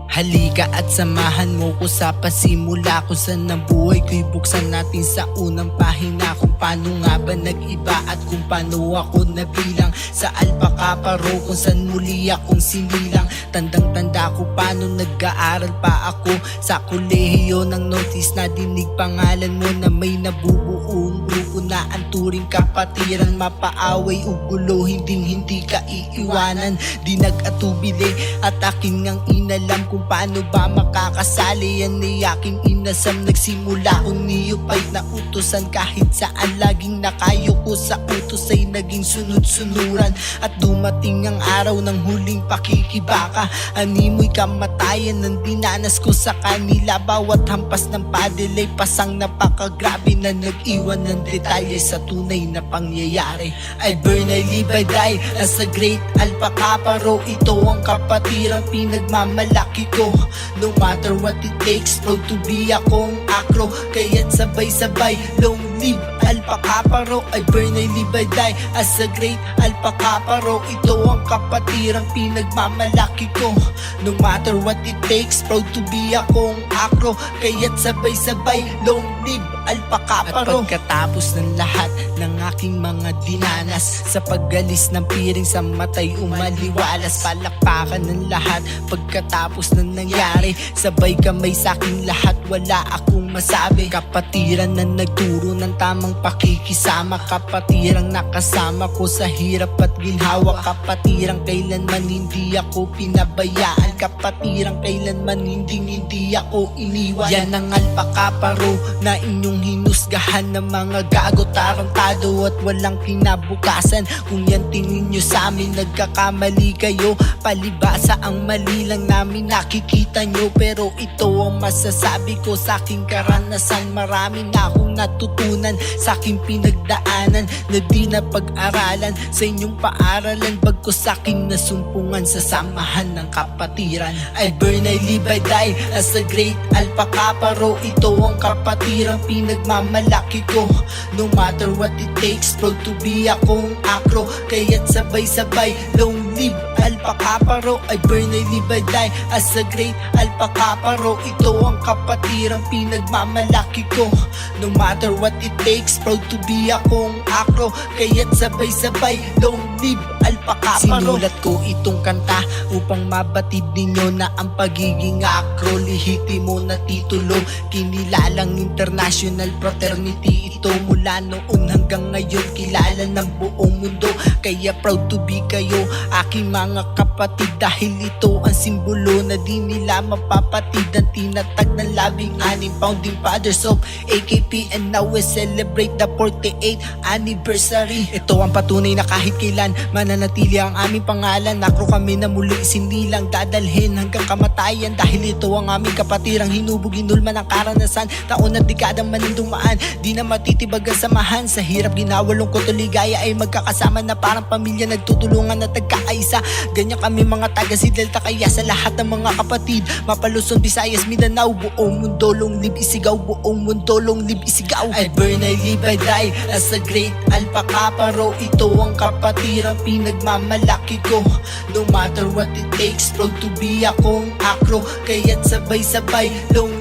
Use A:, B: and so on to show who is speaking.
A: Halika at samahan mo ko sa pasimula kung saan ang buhay ko'y buksan natin sa unang pahina. Kung paano nga ba nag-iba at kung paano ako nabilang sa Alpaca Paro, kung saan muli akong sinilang. Tandang-tanda ko paano nag-aaral pa ako sa kolehiyo, nang notice na dinig pangalan mo na may nabubuong grupo na ang turing kapatiran. Mapaaway o gulo, hindi ka iiwanan. Di nag-atubili at akin ngang inalam kung paano ba makakasali. Yan ay aking inasam. Nagsimula kong niyupay na utusan, kahit saan laging nakayo ko sa utos ay naging sunod-sunuran. At dumating ang araw ng huling pakikibaka, animoy kamatayan ng dinanas ko sa kanila. Bawat hampas ng paddle ay pasang napakagrabe na nag-iwan ng detalye sa tunay na pangyayari. I burn, I live, I die as a great Alpaca Paro. Ito ang kapatirang pinagmamalaki ko. No matter what it takes, proud to be akong akro. Kaya't sabay-sabay, long live Alpaca Paro. I burn, I live, I die as a great Alpaca Paro. Ito ang kapatirang pinagmamalaki ko. No matter what it takes, proud to be akong akro. Kaya't sabay-sabay, long live Alpaca Paro. At pagkatapos ng lahat ng aking mga dinanas, sa paggalis ng piring sa matay umaliwalas, palakpakan ng lahat pagkatapos ng nangyari. Sabay kamay sa'king lahat, wala akong masabi. Kapatiran na nagturo ng tamang pakikisama, kapatirang nakasama ko sa hirap at ginhawa. Kapatirang kailanman hindi ako pinabayaan, kapatirang kailanman hindi ako iniwan. Yan ang Alpaca Paro na inyong hinusgahan ng mga gago, tarantado at walang kinabukasan. Kung yan tingin nyo sa amin, nagkakamali kayo. Palibasa ang mali lang namin nakikita nyo, pero ito ang masasabi ko sa aking karanasan. Marami na akong natutunan sa aking pinagdaanan na di na pag-aralan sa inyong paaralan, bagko sa aking nasumpungan sa samahan ng kapatiran. I burn, I live, I die as a great Alpaca Paro. Ito ang kapatirang pinagmamalaki ko. No matter what it takes, proud to be akong akro. Kaya't sabay-sabay, long live Alpaca Paro. I burn, I live, I die as a great Alpaca Paro. Ito ang kapatirang pinagmamalaki ko. No matter what it takes, proud to be akong akro. Kaya't sabay-sabay, long live Alpaca Paro. Sinulat ko itong kanta upang mabatid ninyo na ang pagiging akro lehitimo na titulo. Kinilalang international fraternity ito mula noon hanggang ngayon, kilala ng buong mundo. Kaya proud to be kayo, aking mga kapatid, dahil ito ang simbolo na di nila mapapatid. Ang tinatag ng 16 founding fathers of AKP, and now we celebrate the 48th anniversary. Ito ang patunay na kahit kailan mananatili ang aming pangalan. Akro kami na muli sinilang, dadalhin hanggang kamatayan. Dahil ito ang aming kapatirang hinubog, hinulman ang karanasan. Taon at dekadang manindumaan, di na matitibag ang samahan. Sa hirap, ginawa, lungkot o ligaya ay magkakasama na parang pamilya, nagtutulungan at nagkakaisa. Ganyan kami mga taga si Delta, kaya sa lahat ng mga kapatid, Mapa-Luzon, Visayas, Mindanao, buong mundo long live isigaw, buong mundo long live isigaw. I burn, I live, I die as a great Alpaca Paro. Ito ang kapatirang pinagmamalaki ko. No matter what it takes, proud to be akong akro. Kaya't sabay-sabay, long